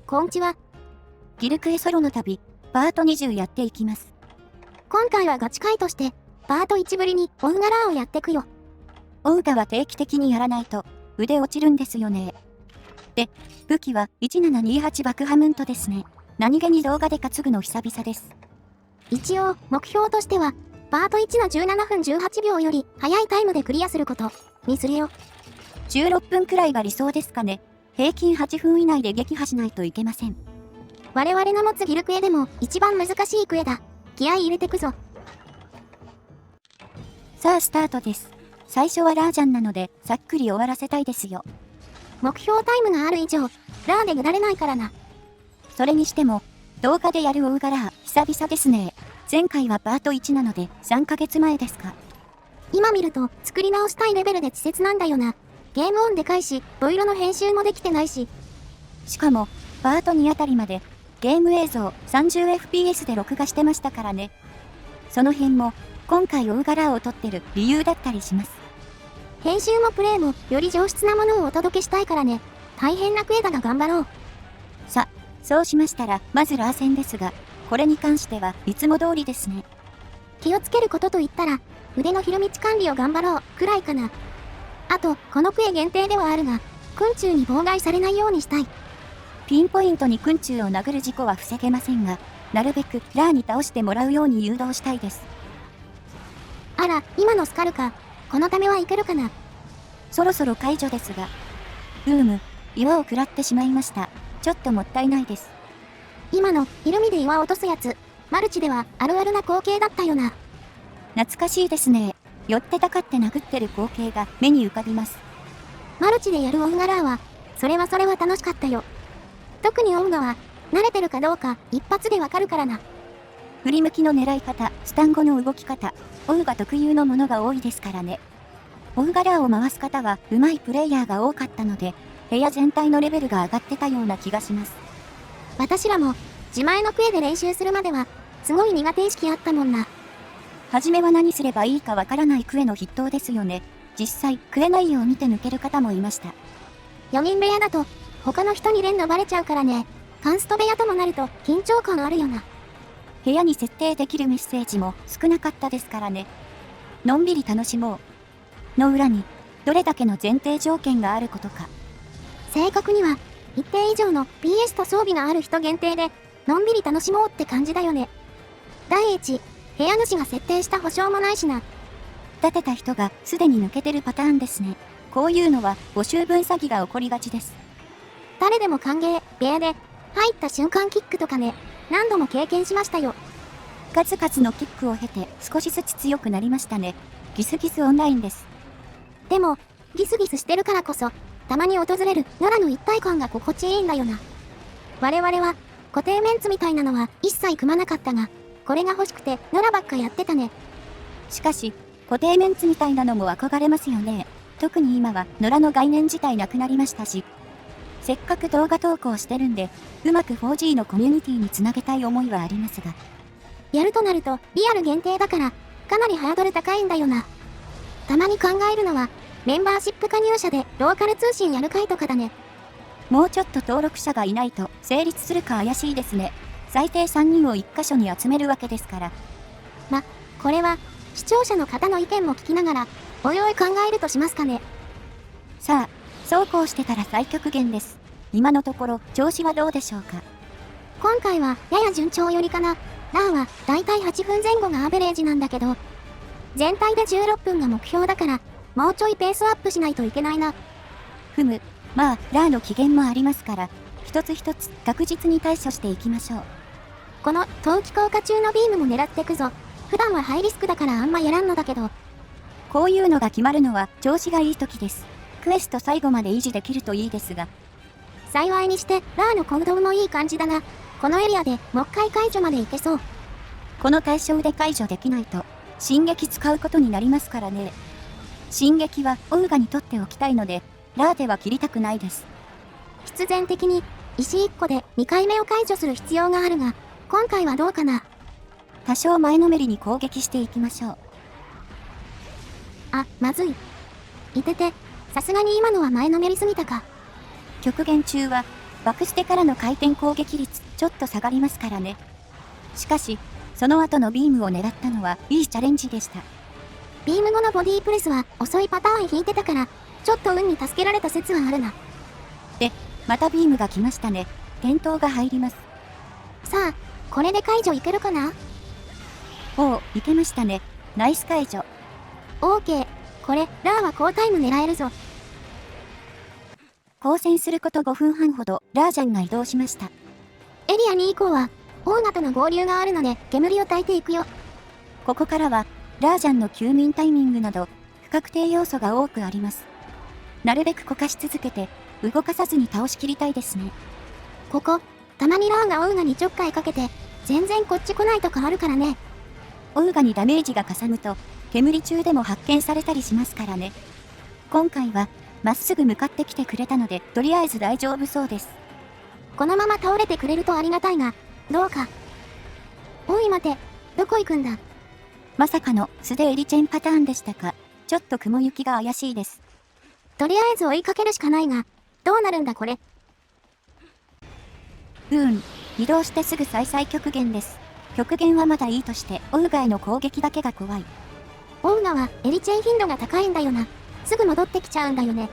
こんにちは。ギルクエソロの旅、パート20やっていきます。今回はガチ回として、パート1ぶりにオウガラーをやってくよ。オウガは定期的にやらないと、腕落ちるんですよね。で、武器は1728爆破ムントですね。何気に動画で担ぐの久々です。一応、目標としては、パート1の17分18秒より早いタイムでクリアすること、にするよ。16分くらいが理想ですかね。平均8分以内で撃破しないといけません。我々の持つギルクエでも一番難しいクエだ。気合い入れてくぞ。さあスタートです。最初はラージャンなので、さっくり終わらせたいですよ。目標タイムがある以上、ラーでぐられないからな。それにしても、動画でやるオウガラー、久々ですね。前回はパート1なので、3ヶ月前ですか。今見ると、作り直したいレベルで稚拙なんだよな。ゲームオンでかいし、ボイロの編集もできてないし。しかも、パート2あたりまで、ゲーム映像 30fps で録画してましたからね。その辺も、今回オウガラーを撮ってる理由だったりします。編集もプレイも、より上質なものをお届けしたいからね。大変なクエだが頑張ろう。さ、そうしましたら、まずラー戦ですが、これに関してはいつも通りですね。気をつけることといったら、腕の広道管理を頑張ろう、くらいかな。あと、このクエ限定ではあるが、昆虫に妨害されないようにしたい。ピンポイントに昆虫を殴る事故は防げませんが、なるべくラーに倒してもらうように誘導したいです。あら、今のスカルか。このためはいけるかな。そろそろ解除ですが。岩を食らってしまいました。ちょっともったいないです。今の、ひるみで岩を落とすやつ、マルチではあるあるな光景だったよな。懐かしいですね。寄ってたかって殴ってる光景が目に浮かびます。マルチでやるオウガラーは、それは楽しかったよ。特にオウガは、慣れてるかどうか、一発でわかるからな。振り向きの狙い方、スタン後の動き方、オウガ特有のものが多いですからね。オウガラーを回す方は上手いプレイヤーが多かったので、部屋全体のレベルが上がってたような気がします。私らも、自前のクエで練習するまでは、すごい苦手意識あったもんな。はじめは何すればいいかわからないクエの筆頭ですよね。実際、クエ内容を見て抜ける方もいました。4人部屋だと、他の人に連のバレちゃうからね。カンスト部屋ともなると、緊張感あるよな。部屋に設定できるメッセージも少なかったですからね。のんびり楽しもう。の裏に、どれだけの前提条件があることか。正確には、一定以上の PS と装備がある人限定で、のんびり楽しもうって感じだよね。第一、部屋主が設定した保証もないしな。立てた人がすでに抜けてるパターンですね。こういうのは募集分詐欺が起こりがちです。誰でも歓迎、部屋で、入った瞬間キックとかね、何度も経験しましたよ。数々のキックを経て少しずつ強くなりましたね。ギスギスオンラインです。でも、ギスギスしてるからこそ、たまに訪れるノラの一体感が心地いいんだよな。我々は、固定メンツみたいなのは一切組まなかったが、これが欲しくてノラばっかやってたね。しかし、固定メンツみたいなのも憧れますよね。特に今は野良の概念自体なくなりましたし、せっかく動画投稿してるんで、うまく 4G のコミュニティにつなげたい思いはありますが。やるとなるとリアル限定だから、かなりハードル高いんだよな。たまに考えるのは、メンバーシップ加入者でローカル通信やる会とかだね。もうちょっと登録者がいないと成立するか怪しいですね。最低3人を1箇所に集めるわけですから。これは、視聴者の方の意見も聞きながら、おいおい考えるとしますかね。さあ、そうこうしてたら最極限です。今のところ、調子はどうでしょうか。今回は、やや順調よりかな。ラーは、だいたい8分前後がアベレージなんだけど、全体で16分が目標だから、もうちょいペースアップしないといけないな。まあ、ラーの機嫌もありますから、一つ一つ確実に対処していきましょう。この、冬季効果中のビームも狙ってくぞ。普段はハイリスクだからあんまやらんのだけど。こういうのが決まるのは調子がいい時です。クエスト最後まで維持できるといいですが。幸いにして、ラーの行動もいい感じだな。このエリアでもう一回解除まで行けそう。この対象で解除できないと、進撃使うことになりますからね。進撃はオウガにとっておきたいので、ラーでは切りたくないです。必然的に、石1個で2回目を解除する必要があるが、今回はどうかな。多少前のめりに攻撃していきましょう。あ、まずい。いてて、さすがに今のは前のめりすぎたか。極限中は、バクステからの回転攻撃率ちょっと下がりますからね。しかし、その後のビームを狙ったのはいいチャレンジでした。ビーム後のボディープレスは遅いパターン引いてたから、ちょっと運に助けられた説はあるな。で、またビームが来ましたね。転倒が入ります。さあ、これで解除いけるかな？おお、いけましたね。ナイス解除。オーケー。これ、ラーは高タイム狙えるぞ。交戦すること5分半ほど、ラージャンが移動しました。エリア2以降は、オーガとの合流があるので、煙を焚いていくよ。ここからは、ラージャンの休眠タイミングなど、不確定要素が多くあります。なるべくこかし続けて、動かさずに倒しきりたいですね。ここ、たまにラーがオーガにちょっかいかけて、全然こっち来ないとかあるからね。オーガにダメージがかさむと、煙中でも発見されたりしますからね。今回は、まっすぐ向かってきてくれたので、とりあえず大丈夫そうです。このまま倒れてくれるとありがたいが、どうか。おい待て、どこ行くんだ？まさかの素でエリチェンパターンでしたか。ちょっと雲行きが怪しいです。とりあえず追いかけるしかないが、どうなるんだこれ。移動してすぐ再々極限です。極限はまだいいとして、オウガへの攻撃だけが怖い。オウガはエリチェン頻度が高いんだよな。すぐ戻ってきちゃうんだよね。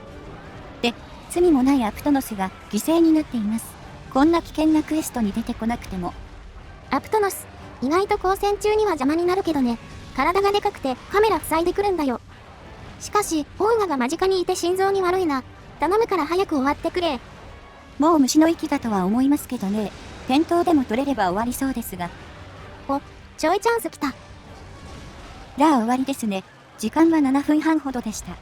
で、罪もないアプトノスが犠牲になっています。こんな危険なクエストに出てこなくても。アプトノス、意外と交戦中には邪魔になるけどね。体がでかくてカメラ塞いでくるんだよ。しかし、オウガが間近にいて心臓に悪いな。頼むから早く終わってくれ。もう虫の息だとは思いますけどね。転倒でも取れれば終わりそうですが。お、ちょいチャンス来た。ラー終わりですね。時間は7分半ほどでした。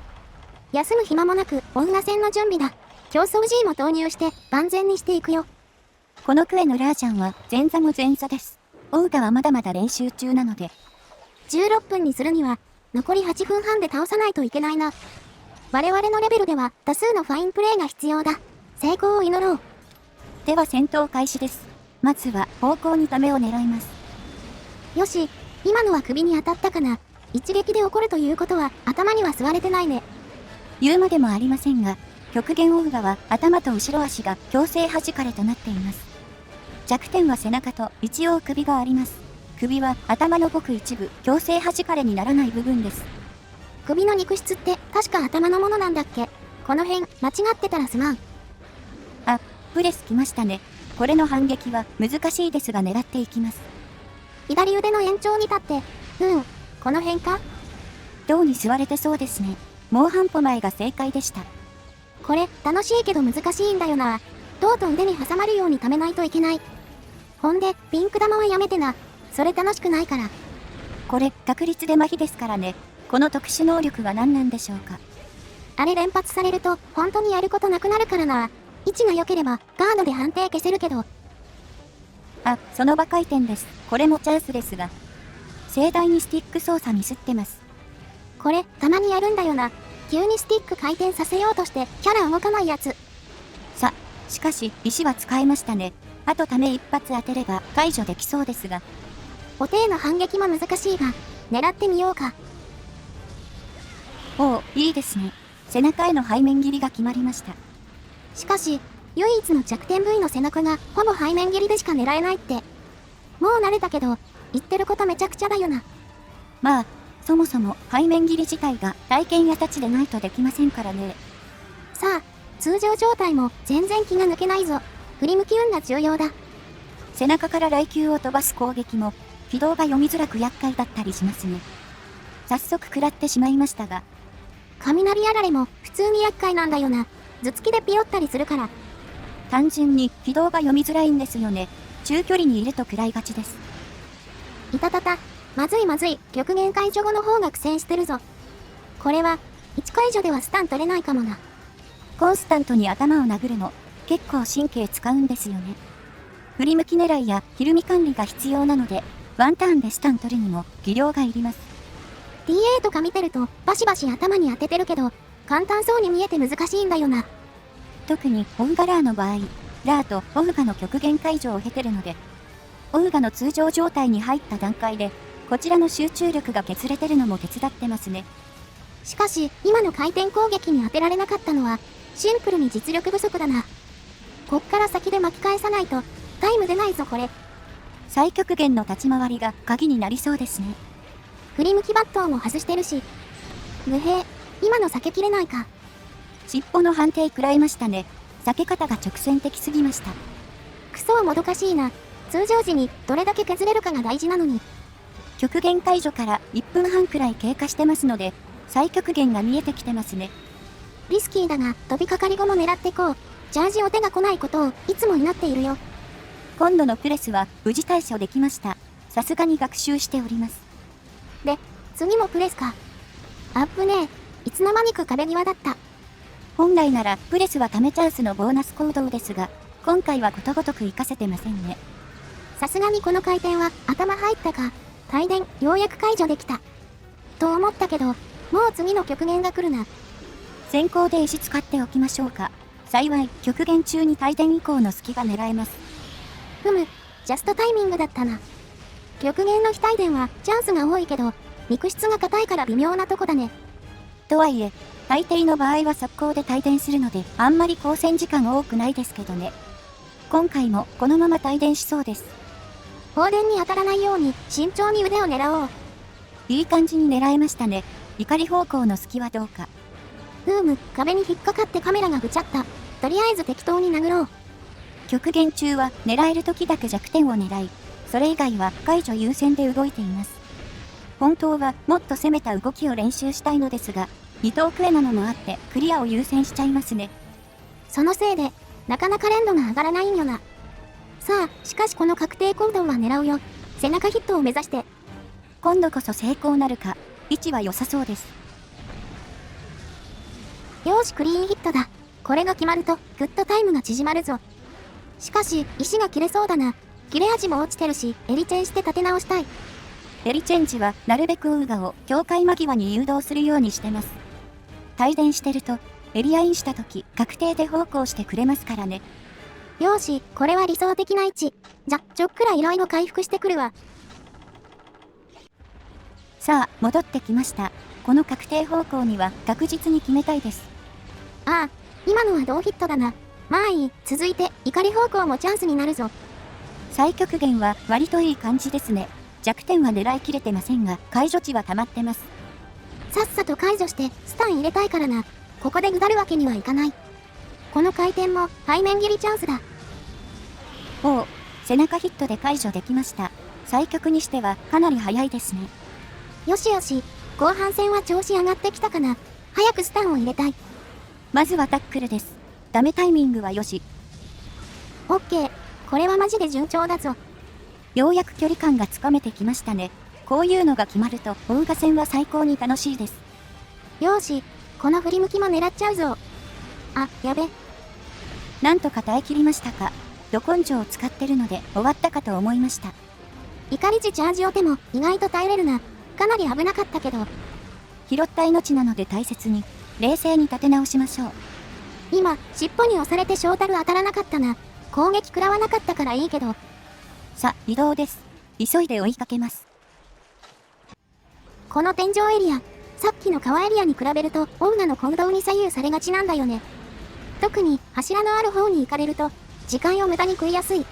休む暇もなく、オウガ戦の準備だ。競争 G も投入して万全にしていくよ。このクエのラージャンは前座も前座です。オウガはまだまだ練習中なので。16分にするには、残り8分半で倒さないといけないな。我々のレベルでは多数のファインプレーが必要だ。成功を祈ろう。では戦闘開始です。まずは方向にためを狙います。よし、今のは首に当たったかな。一撃で起こるということは頭には吸われてないね。言うまでもありませんが、極限オウガは頭と後ろ足が強制弾かれとなっています。弱点は背中と一応首があります。首は頭のごく一部、強制弾かれにならない部分です。首の肉質って確か頭のものなんだっけ？この辺間違ってたらすまん。あ、プレス来ましたね。これの反撃は難しいですが狙っていきます。左腕の延長に立って、この辺か？胴に座れてそうですね。もう半歩前が正解でした。これ楽しいけど難しいんだよな。胴と腕に挟まるように溜めないといけない。ほんで、ピンク玉はやめてな。それ楽しくないから。これ確率で麻痺ですからね。この特殊能力は何なんでしょうか。あれ連発されると本当にやることなくなるからな。位置が良ければガードで判定消せるけど。あ、その場回転です。これもチャンスですが。盛大にスティック操作ミスってます。これたまにやるんだよな。急にスティック回転させようとしてキャラ動かないやつ。しかし石は使えましたね。あとため一発当てれば解除できそうですが。お手への反撃も難しいが、狙ってみようか。おお、いいですね。背中への背面切りが決まりました。しかし、唯一の弱点部位の背中がほぼ背面切りでしか狙えないって。もう慣れたけど、言ってることめちゃくちゃだよな。まあ、そもそも背面切り自体が体験やたちでないとできませんからね。さあ、通常状態も全然気が抜けないぞ。振り向き運が重要だ。背中から雷球を飛ばす攻撃も、軌道が読みづらく厄介だったりしますね。早速食らってしまいましたが。雷あられも普通に厄介なんだよな。頭突きでピヨったりするから。単純に軌道が読みづらいんですよね。中距離にいると食らいがちです。いたたた。まずいまずい。極限解除後の方が苦戦してるぞ。これは、1解除ではスタン取れないかもな。コンスタントに頭を殴るの、結構神経使うんですよね。振り向き狙いやひるみ管理が必要なので、ワンターンでスタン取るにも技量がいります。DA とか見てるとバシバシ頭に当ててるけど、簡単そうに見えて難しいんだよな。特にオウガラーの場合、ラーとオウガの極限解除を経てるので、オウガの通常状態に入った段階で、こちらの集中力が削れてるのも手伝ってますね。しかし、今の回転攻撃に当てられなかったのは、シンプルに実力不足だな。こっから先で巻き返さないと、タイム出ないぞこれ。最極限の立ち回りが鍵になりそうですね。振り向きバットも外してるし。無兵、今の避けきれないか。尻尾の判定食らいましたね。避け方が直線的すぎました。クソもどかしいな。通常時にどれだけ削れるかが大事なのに。極限解除から1分半くらい経過してますので、最極限が見えてきてますね。リスキーだが、飛びかかり後も狙ってこう。チャージお手が来ないことをいつも祈っているよ。今度のプレスは無事対処できました。さすがに学習しております。で、次もプレスか。あっぶねえ。いつの間にか壁際だった。本来ならプレスはためチャンスのボーナス行動ですが、今回はことごとく活かせてませんね。さすがにこの回転は頭入ったか。帯電、ようやく解除できた。と思ったけど、もう次の極限が来るな。先行で石使っておきましょうか。幸い、極限中に帯電以降の隙が狙えます。ふむ、ジャストタイミングだったな。極限の非帯電はチャンスが多いけど、肉質が硬いから微妙なとこだね。とはいえ、大抵の場合は速攻で帯電するので、あんまり交戦時間多くないですけどね。今回もこのまま帯電しそうです。放電に当たらないように慎重に腕を狙おう。いい感じに狙えましたね。怒り方向の隙はどうか。壁に引っかかってカメラがぐちゃった。とりあえず適当に殴ろう。極限中は狙える時だけ弱点を狙い、それ以外は解除優先で動いています。本当はもっと攻めた動きを練習したいのですが、2等クエなのもあってクリアを優先しちゃいますね。そのせいで、なかなか連度が上がらないんよな。さあ、しかしこの確定行動は狙うよ。背中ヒットを目指して。今度こそ成功なるか、位置は良さそうです。よーしクリーンヒットだ。これが決まると、ぐっとタイムが縮まるぞ。しかし、石が切れそうだな。切れ味も落ちてるし、エリチェンして立て直したい。エリチェンジはなるべくオウガを境界間際に誘導するようにしてます。帯電してると、エリアインした時確定で方向してくれますからね。よーし、これは理想的な位置。じゃ、ちょっくらいろいろ回復してくるわ。さあ、戻ってきました。この確定方向には確実に決めたいです。ああ、今のは同ヒットだな。まあいい、続いて、怒り方向もチャンスになるぞ。最極限は割といい感じですね。弱点は狙いきれてませんが、解除値は溜まってます。さっさと解除して、スタン入れたいからな。ここでぐだるわけにはいかない。この回転も、背面切りチャンスだ。おお、背中ヒットで解除できました。最極にしてはかなり早いですね。よしよし、後半戦は調子上がってきたかな。早くスタンを入れたい。まずはタックルです。ダメタイミングはよし。オッケー。これはマジで順調だぞ。ようやく距離感がつかめてきましたね。こういうのが決まると、オウガ戦は最高に楽しいです。よーし、この振り向きも狙っちゃうぞ。あ、やべ。なんとか耐えきりましたか。ど根性を使ってるので終わったかと思いました。怒り時チャージをても意外と耐えれるな。かなり危なかったけど。拾った命なので大切に、冷静に立て直しましょう。今、尻尾に押されて小樽当たらなかったな。攻撃食らわなかったからいいけど。さ、移動です。急いで追いかけます。この天井エリア、さっきの川エリアに比べると、オウガの行動に左右されがちなんだよね。特に、柱のある方に行かれると、時間を無駄に食いやすい。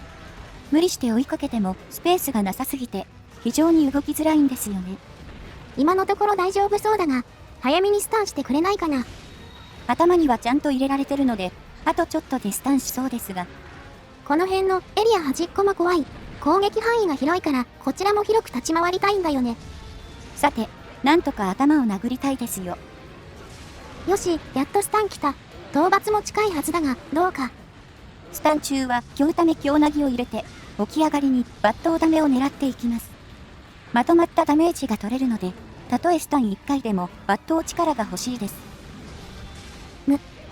無理して追いかけても、スペースがなさすぎて、非常に動きづらいんですよね。今のところ大丈夫そうだが、早めにスタンしてくれないかな。頭にはちゃんと入れられてるので、あとちょっとでスタンしそうですが。この辺のエリア端っこも怖い。攻撃範囲が広いから、こちらも広く立ち回りたいんだよね。さて、なんとか頭を殴りたいですよ。よし、やっとスタン来た。討伐も近いはずだが、どうか。スタン中は強ため強なぎを入れて、起き上がりに抜刀ダメを狙っていきます。まとまったダメージが取れるので、たとえスタン1回でも抜刀力が欲しいです。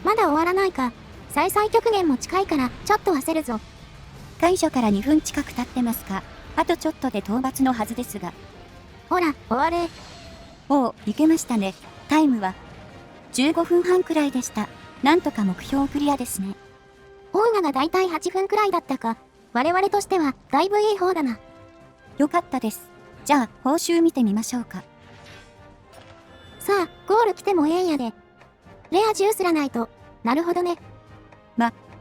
まだ終わらないか。最極限も近いからちょっと焦るぞ。解除から2分近く経ってますか。あとちょっとで討伐のはずですが。ほら、終われ。おお、いけましたね。タイムは15分半くらいでした。なんとか目標クリアですね。オウガがだいたい8分くらいだったか。我々としてはだいぶいい方だな。よかったです。じゃあ、報酬見てみましょうか。さあ、ゴール来てもええんやで。レア10すらないと。なるほどね。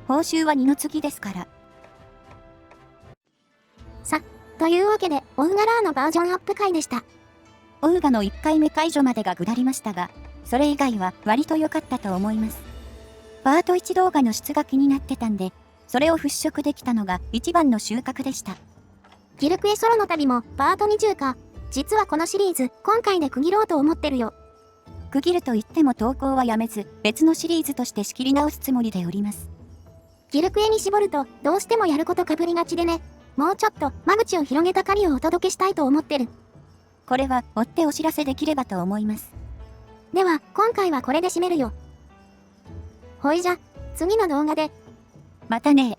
報酬は二の次ですから。というわけで、オウガラーのバージョンアップ回でした。オウガの1回目解除までが下りましたが、それ以外は割と良かったと思います。パート1動画の質が気になってたんで、それを払拭できたのが一番の収穫でした。ギルクエソロの旅もパート20か。実はこのシリーズ、今回で区切ろうと思ってるよ。区切ると言っても投稿はやめず、別のシリーズとして仕切り直すつもりでおります。ギルクエに絞ると、どうしてもやることかぶりがちでね。もうちょっと間口を広げた狩りをお届けしたいと思ってる。これは追ってお知らせできればと思います。では、今回はこれで締めるよ。ほいじゃ、次の動画で。またね。